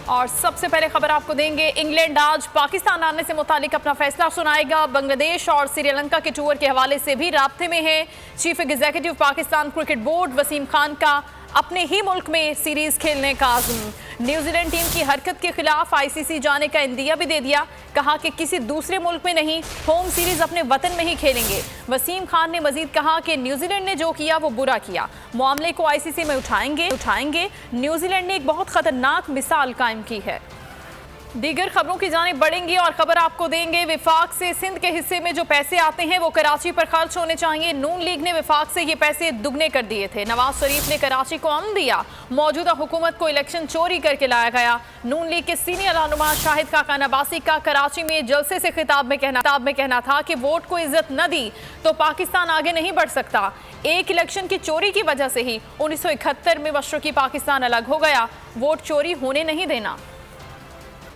और सबसे पहले खबर आपको देंगे, इंग्लैंड आज पाकिस्तान आने से मुतालिक अपना फैसला सुनाएगा। बांग्लादेश और श्रीलंका के टूर के हवाले से भी राब्ते में है। Chief executive Pakistan cricket board Waseem Khan का अपने ही मुल्क में सीरीज खेलने का आज़म। न्यूजीलैंड टीम की हरकत के खिलाफ आईसीसी जाने का इंदिया भी दे दिया, कहा कि किसी दूसरे मुल्क में नहीं, होम सीरीज अपने वतन में ही खेलेंगे। वसीम खान ने मजीद कहा कि न्यूजीलैंड ने जो किया वो बुरा किया, मामले को आईसीसी में उठाएंगे। न्यूजीलैंड ने एक बहुत खतरनाक मिसाल कायम की है। दीगर खबरों की जानिब बढ़ेंगी और खबर आपको देंगे, विफाक से सिंध के हिस्से में जो पैसे आते हैं वो कराची पर खर्च होने चाहिए। नून लीग ने विफाक से ये पैसे दुगने कर दिए थे। नवाज शरीफ ने कराची को अमन दिया, मौजूदा हुकूमत को इलेक्शन चोरी करके लाया गया। नून लीग के सीनियर रहनुमा शाहिद खाका नबासी का कराची में जलसे से खिताब में कहना था कि वोट को इज्जत न दी तो पाकिस्तान आगे नहीं बढ़ सकता। एक इलेक्शन की चोरी की वजह से ही 1971 में मशरकी पाकिस्तान अलग हो गया। वोट चोरी होने नहीं देना।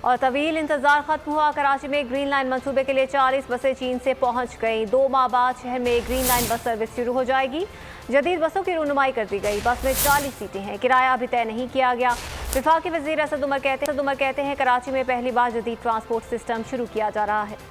और तवील इंतजार खत्म हुआ, कराची में ग्रीन लाइन मंसूबे के लिए 40 बसें चीन से पहुंच गई। 2 माह बाद शहर में ग्रीन लाइन बस सर्विस शुरू हो जाएगी। जदीद बसों की रुनुमाई कर दी गई। बस में 40 सीटें हैं, किराया अभी तय नहीं किया गया। विफाकी वजीर असद उमर कहते हैं कराची में पहली बार जदीद ट्रांसपोर्ट सिस्टम शुरू किया जा रहा है।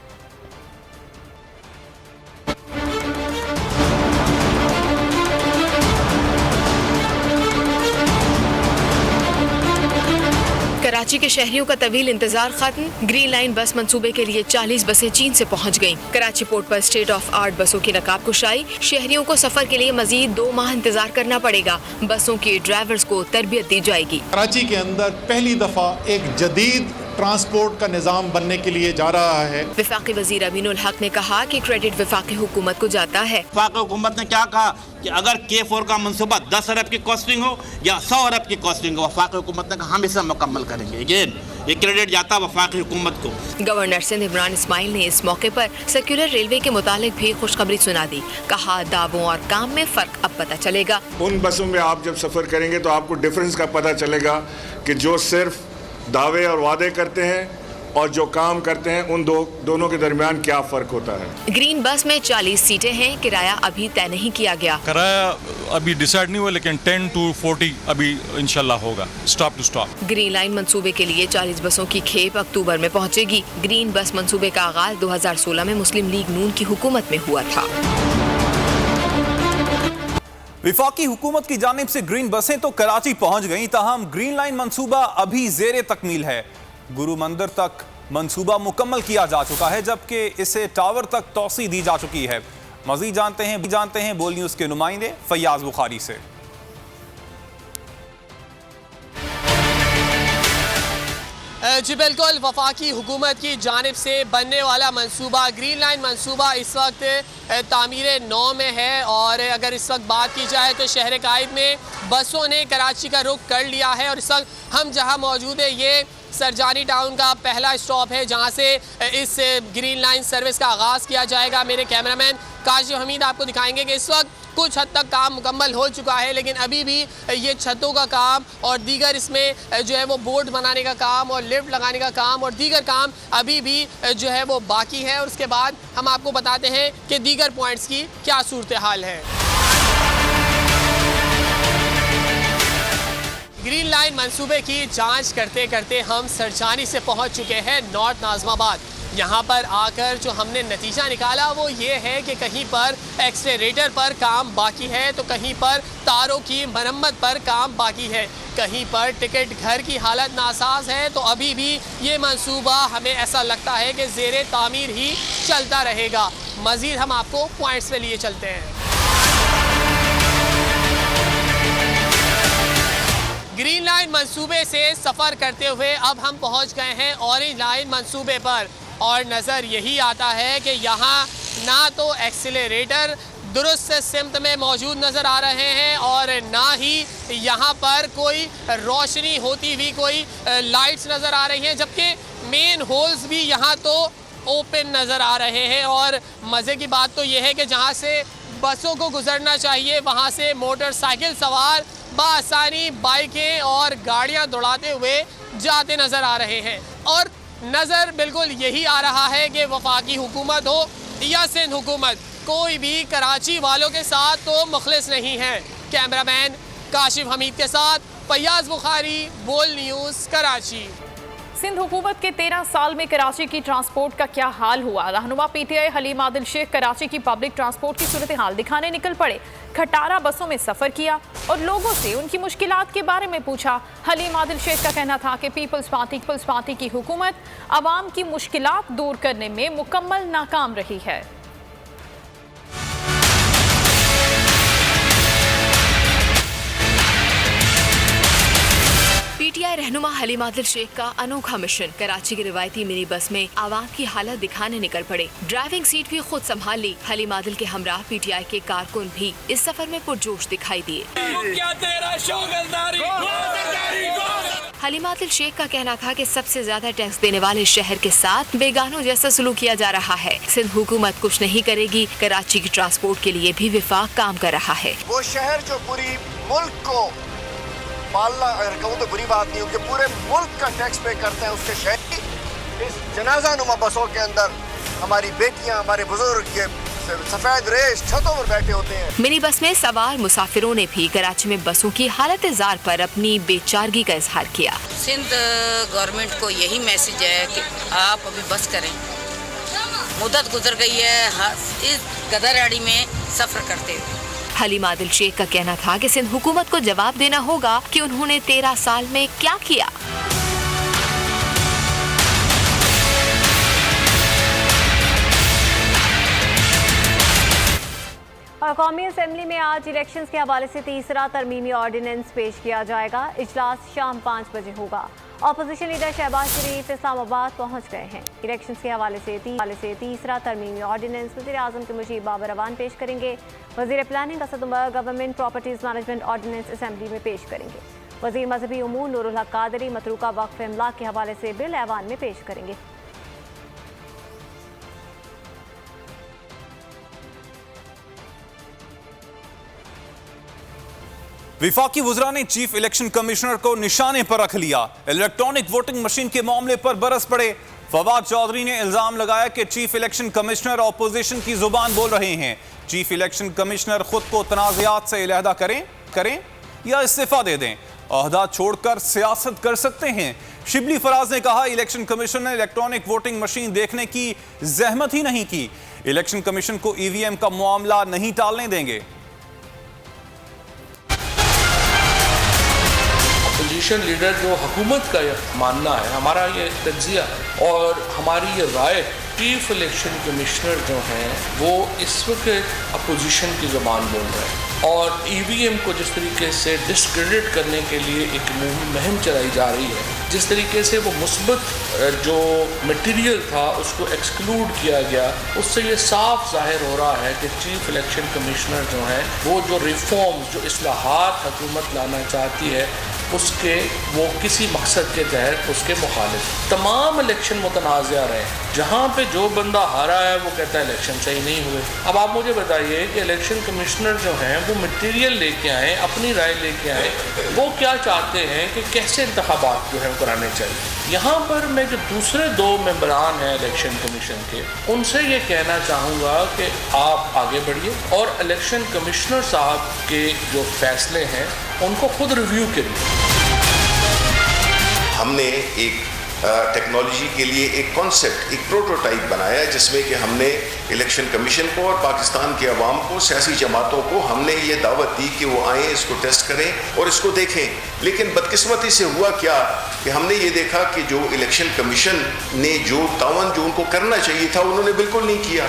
कराची के शहरियों का तवील इंतजार खत्म, ग्रीन लाइन बस मंसूबे के लिए 40 बसें चीन से पहुंच गईं। कराची पोर्ट पर स्टेट ऑफ आर्ट बसों की नकाब कुशाई। शहरियों को सफर के लिए मजीद 2 माह इंतजार करना पड़ेगा। बसों के ड्राइवर्स को तरबियत दी जाएगी। कराची के अंदर पहली दफा एक जदीद ट्रांसपोर्ट का निजाम बनने के लिए जा रहा है। विफाकी वजीर अमीनुल हक ने कहा कि क्रेडिट विफाकी हुकूमत को जाता है। विफाकी हुकूमत ने क्या कहा कि अगर K4 का मनसूबा 10 अरब की कॉस्टिंग हो या 100 अरब की कॉस्टिंग हो, वफाकी हुकूमत ने कहा हम इसे मुकम्मल करेंगे। अगेन ये क्रेडिट जाता है वफाकी हुकूमत को। गवर्नर सिंध इमरान इस्माइल ने इस मौके पर सर्कुलर रेलवे के मुतालिक भी खुशखबरी सुना दी। कहा दावों और काम में फर्क अब पता चलेगा। उन बसों में आप जब सफर करेंगे तो आपको डिफरेंस का पता चलेगा कि जो सिर्फ दावे और वादे करते हैं और जो काम करते हैं उन दोनों के दरमियान क्या फर्क होता है। ग्रीन बस में 40 सीटें हैं, किराया अभी तय नहीं किया गया। किराया अभी डिसाइड नहीं हुआ, लेकिन 10 to 40 अभी इंशाल्लाह होगा, stop to stop. Green line मंसूबे के लिए 40 बसों की खेप अक्टूबर में पहुंचेगी। ग्रीन बस मंसूबे का आगाज 2016 में मुस्लिम लीग नून की हुकूमत में हुआ था। विफाकी हुकूमत की जानिब से ग्रीन बसें तो कराची पहुंच गईं, ताहम ग्रीन लाइन मंसूबा अभी जेर तकमील है। गुरु मंदिर तक मंसूबा मुकम्मल किया जा चुका है, जबकि इसे टावर तक तौसी दी जा चुकी है। मज़ीद जानते हैं बोल न्यूज़ के नुमाइंदे फैयाज बुखारी से। जी बिल्कुल, वफाकी हुकूमत की जानिब से बनने वाला मंसूबा ग्रीन लाइन मंसूबा इस वक्त तामीर नौ में है। और अगर इस वक्त बात की जाए तो शहर कायद में बसों ने कराची का रुख कर लिया है। और इस वक्त हम जहां मौजूद है ये सरजानी टाउन का पहला स्टॉप है जहां से इस ग्रीन लाइन सर्विस का आगाज़ किया जाएगा। मेरे कैमरामैन काशिफ हमीद आपको दिखाएंगे कि इस वक्त कुछ हद तक काम मुकम्मल हो चुका है, लेकिन अभी भी ये छतों का काम और दीगर इसमें जो है वो बोर्ड बनाने का काम और लिफ्ट लगाने का काम और दीगर काम अभी भी जो है वो बाकी है। और उसके बाद हम आपको बताते हैं कि दीगर पॉइंट्स की क्या सूरत हाल है। ग्रीन लाइन मंसूबे की जांच करते करते हम सरजानी से पहुंच चुके हैं नॉर्थ नाज़िमाबाद। यहाँ पर आकर जो हमने नतीजा निकाला वो ये है कि कहीं पर एक्सेलरेटर पर काम बाकी है तो कहीं पर तारों की मरम्मत पर काम बाकी है, कहीं पर टिकट घर की हालत नासाज है। तो अभी भी ये मंसूबा हमें ऐसा लगता है कि ज़ेरे तामीर ही चलता रहेगा। मज़ीद हम आपको पॉइंट्स पे लिए चलते हैं। ग्रीन लाइन मंसूबे से सफ़र करते हुए अब हम पहुंच गए हैं ऑरेंज लाइन मंसूबे पर और नज़र यही आता है कि यहाँ ना तो एक्सीलरेटर दुरुस्त सिमत में मौजूद नज़र आ रहे हैं और ना ही यहाँ पर कोई रोशनी होती हुई कोई लाइट्स नज़र आ रही हैं, जबकि मेन होल्स भी यहाँ तो ओपन नज़र आ रहे हैं। और मज़े की बात तो ये है कि जहाँ से बसों को गुजरना चाहिए वहाँ से मोटरसाइकिल सवार बासानी बाइकें और गाड़ियाँ दौड़ाते हुए जाते नज़र आ रहे हैं। और नज़र बिल्कुल यही आ रहा है कि वफाकी हुकूमत हो या सिंध हुकूमत, कोई भी कराची वालों के साथ तो मुखलिस नहीं है। कैमरामैन काशिफ हमीद के साथ फैयाज बुखारी, बोल न्यूज़, कराची। सिंध हुकूमत के 13 साल में कराची की ट्रांसपोर्ट का क्या हाल हुआ। रहनुमा पीटीआई हलीम आदिल शेख कराची की पब्लिक ट्रांसपोर्ट की सूरत हाल दिखाने निकल पड़े। खटारा बसों में सफर किया और लोगों से उनकी मुश्किलात के बारे में पूछा। हलीम आदिल शेख का कहना था कि पीपल्स पार्टी की हुकूमत आवाम की मुश्किलात दूर करने में मुकम्मल नाकाम रही है। पीटीआई रहनुमा हलीम आदिल शेख का अनोखा मिशन। कराची की रिवायती मिनी बस में आवाम की हालत दिखाने निकल पड़े। ड्राइविंग सीट भी खुद संभाल ली। हलीम आदिल के हमराह पीटीआई के कारकुन भी इस सफर में पुरजोश दिखाई दिए। हलीम आदिल शेख का कहना था कि सबसे ज्यादा टैक्स देने वाले शहर के साथ बेगानों जैसा सलूक किया जा रहा है। सिंध हुकूमत कुछ नहीं करेगी। कराची की ट्रांसपोर्ट के लिए भी विफाक काम कर रहा है। वो शहर जो पूरी मुल्क को पालना, अगर कहूँ तो बुरी बात नहीं हो कि पूरे मुल्क का टैक्स पे करते हैं, उसके शहरी इस जनाजा नुमा बसों के अंदर हमारी बेटियां, हमारे बुजुर्ग ये सफेद रेश छतों पर बैठे होते हैं। मिनी बस में सवार मुसाफिरों ने भी कराची में बसों की हालत जार पर अपनी बेचारगी का इजहार किया। सिंध गवर्नमेंट को यही मैसेज है कि आप अभी बस करें, मुद्दत गुजर गई है इस गदरगाड़ी में सफर करते हुए। हलीम आदिल शेख का कहना था कि सिंध हुकूमत को जवाब देना होगा कि उन्होंने 13 साल में क्या किया। और कौमी असेंबली में आज इलेक्शंस के हवाले से तीसरा तरमीमी ऑर्डिनेंस पेश किया जाएगा। इजलास शाम 5 बजे होगा। ऑपोजिशन लीडर शहबाज शरीफ इस्लामाबाद पहुंच गए हैं। इलेक्शंस के हवाले से तीसरा तरमीमी ऑर्डिनेंस वज़ीर आज़म के मुशीब बाबर अवान पेश करेंगे। वज़ीर planning Asad Umar government properties management ordinance assembly में पेश करेंगे। वज़ीर मजहबी उमूर नूरुल हक कादरी मतरूका वक्फ इमलाक के हवाले से बिल ऐवान में पेश करेंगे। विफाकी वुज़रा ने चीफ इलेक्शन कमिश्नर को निशाने पर रख लिया। इलेक्ट्रॉनिक वोटिंग मशीन के मामले पर बरस पड़े। फवाद चौधरी ने इल्जाम लगाया कि चीफ इलेक्शन कमिश्नर ऑपोजिशन की जुबान बोल रहे हैं। चीफ इलेक्शन कमिश्नर खुद को तनाज़ात से अलहदा करें या इस्तीफा दे दें। ओहदा छोड़कर सियासत कर सकते हैं। शिबली फराज ने कहा, इलेक्शन कमीशन ने इलेक्ट्रॉनिक वोटिंग मशीन देखने की जहमत ही नहीं की। इलेक्शन कमीशन को ईवीएम का मामला नहीं टालने देंगे। अपोजिशन लीडर जो हुकूमत का ये मानना है, हमारा ये तज्जिया और हमारी ये राय, चीफ इलेक्शन कमिश्नर जो हैं वो इस वक्त अपोजिशन की ज़बान बोल रहे हैं और ईवीएम को जिस तरीके से डिस्क्रेडिट करने के लिए एक मुहिम चलाई जा रही है, जिस तरीके से वो मुस्बत जो मटेरियल था उसको एक्सक्लूड किया गया, उससे ये साफ जाहिर हो रहा है कि चीफ इलेक्शन कमिश्नर जो हैं वो जो रिफॉर्म्स, जो इस्लाहात हुकूमत लाना चाहती है उसके वो किसी मकसद के तहत उसके मुखालिफ। तमाम इलेक्शन मुतनाज़ा रहे, जहाँ पे जो बंदा हारा है वो कहता है इलेक्शन सही नहीं हुए। अब आप मुझे बताइए कि इलेक्शन कमिश्नर जो हैं वो मटेरियल लेके आए, अपनी राय लेके आए, वो क्या चाहते हैं कि कैसे इंतखाबात जो है वो कराने चाहिए। यहाँ पर मैं जो दूसरे 2 मेंबरान हैं इलेक्शन कमीशन के, उनसे ये कहना चाहूँगा कि आप आगे बढ़िए और इलेक्शन कमिश्नर साहब के जो फैसले हैं उनको खुद रिव्यू करिए। हमने एक टेक्नोलॉजी के लिए एक कॉन्सेप्ट, एक प्रोटोटाइप बनाया जिसमें कि हमने इलेक्शन कमीशन को और पाकिस्तान के अवाम को, सियासी जमातों को हमने ये दावत दी कि वो आएँ, इसको टेस्ट करें और इसको देखें। लेकिन बदकिस्मती से हुआ क्या कि हमने ये देखा कि जो इलेक्शन कमीशन ने जो तावन जो उनको करना चाहिए था उन्होंने बिल्कुल नहीं किया।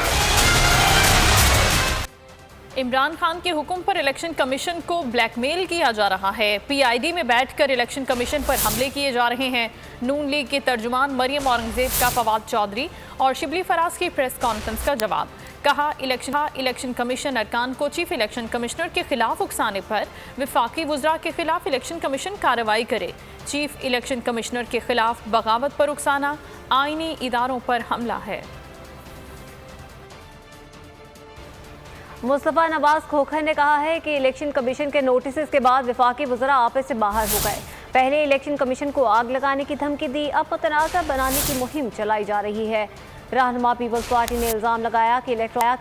इमरान खान के हुक्म पर इलेक्शन कमीशन को ब्लैकमेल किया जा रहा है। पीआईडी में बैठकर इलेक्शन कमीशन पर हमले किए जा रहे हैं। नून लीग के तर्जुमान मरियम औरंगजेब का फवाद चौधरी और शिबली फराज की प्रेस कॉन्फ्रेंस का जवाब। कहा, इलेक्शन कमीशन अरकान को चीफ इलेक्शन कमिश्नर के खिलाफ उकसाने पर विफाकी वुज़रा के खिलाफ इलेक्शन कमीशन कार्रवाई करे। चीफ इलेक्शन कमिश्नर के खिलाफ बगावत पर उकसाना आईनी इदारों पर हमला है। मुस्तफ़ा नवाज खोखर ने कहा है कि इलेक्शन कमीशन के नोटिस के बाद विफाकी वज़रा आपस से बाहर हो गए। पहले इलेक्शन कमीशन को आग लगाने की धमकी दी, अब मुतनाज़ा बनाने की मुहिम चलाई जा रही है। रहनुमा पीपल्स पार्टी ने इल्ज़ाम लगाया कि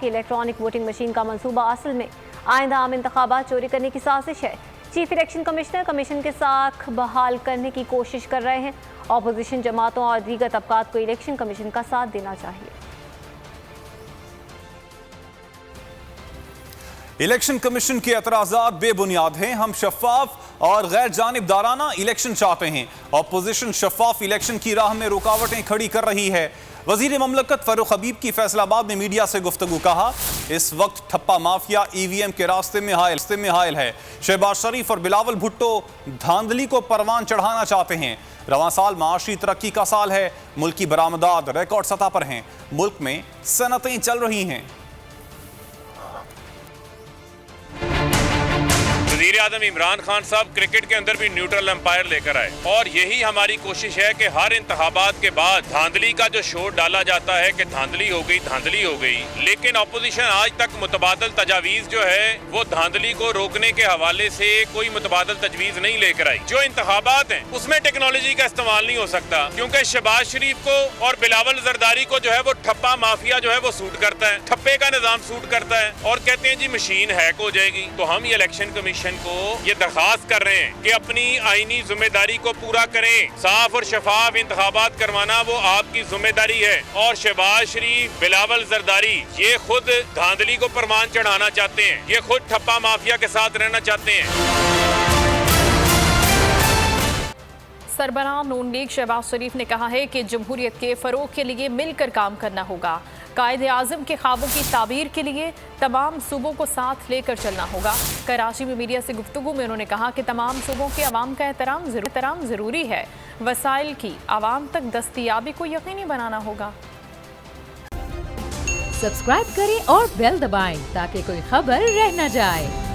इलेक्ट्रॉनिक वोटिंग मशीन का मंसूबा असल में आइंदा आम इंतखाबात चोरी करने की साजिश है। चीफ इलेक्शन कमिश्नर कमीशन के साख बहाल करने की कोशिश कर रहे हैं। ऑपोजिशन जमातों और दीगर तबकात को इलेक्शन कमीशन का साथ देना चाहिए। इलेक्शन कमीशन के एतराज़ात बेबुनियाद हैं। हम शफाफ और गैर जानिबदाराना इलेक्शन चाहते हैं। ऑपोजिशन शफाफ इलेक्शन की राह में रुकावटें खड़ी कर रही है। वजीर ममलकत फारूक हबीब की फैसलाबाद में मीडिया से गुफ्तगू कहा, इस वक्त ठप्पा माफिया ईवीएम के रास्ते में हायल है। शहबाज शरीफ और बिलावल भुट्टो धांधली को परवान चढ़ाना चाहते हैं। रवां साल माशी तरक्की का साल है। मुल्क की बरामदात रिकॉर्ड सतह पर हैं। मुल्क में सनतें चल रही हैं। वज़ीर आज़म इमरान खान साहब क्रिकेट के अंदर भी न्यूट्रल एम्पायर लेकर आए और यही हमारी कोशिश है कि हर इंतखाबात के बाद धांधली का जो शोर डाला जाता है कि धांधली हो गई, लेकिन अपोजिशन आज तक मुतबादल तजावीज जो है वो धांधली को रोकने के हवाले से कोई मुतबादल तजवीज नहीं लेकर आई। जो इंतखाबात हैं उसमें टेक्नोलॉजी का इस्तेमाल नहीं हो सकता क्योंकि शहबाज शरीफ को और बिलावल जरदारी को जो है वो ठप्पा माफिया जो है वो सूट करता है, ठप्पे का निजाम सूट करता है और कहते हैं जी मशीन हैक हो जाएगी। तो हम ये इलेक्शन कमीशन को ये दरखास्त कर रहे हैं कि अपनी आईनी जिम्मेदारी को पूरा करें। साफ और शफाफ इंतखाबात करवाना वो आपकी जिम्मेदारी है और शहबाज शरीफ, बिलावल जरदारी ये खुद धांधली को परवान चढ़ाना चाहते हैं, ये खुद ठप्पा माफिया के साथ रहना चाहते हैं। सरबराह नून लीग शहबाज शरीफ ने कहा है कि जमहूरियत के फरोग के लिए मिलकर काम करना होगा। कायदे आज़म के ख्वाबों की ताबीर के लिए तमाम सूबों को साथ लेकर चलना होगा। कराची में मीडिया से गुफ्तगू में उन्होंने कहा कि तमाम सूबों के अवाम का एहतराम ज़रूरी है। वसाइल की आवाम तक दस्तयाबी को यकीनी बनाना होगा। सब्सक्राइब करें और बेल दबाएं ताकि कोई खबर रह न जाए।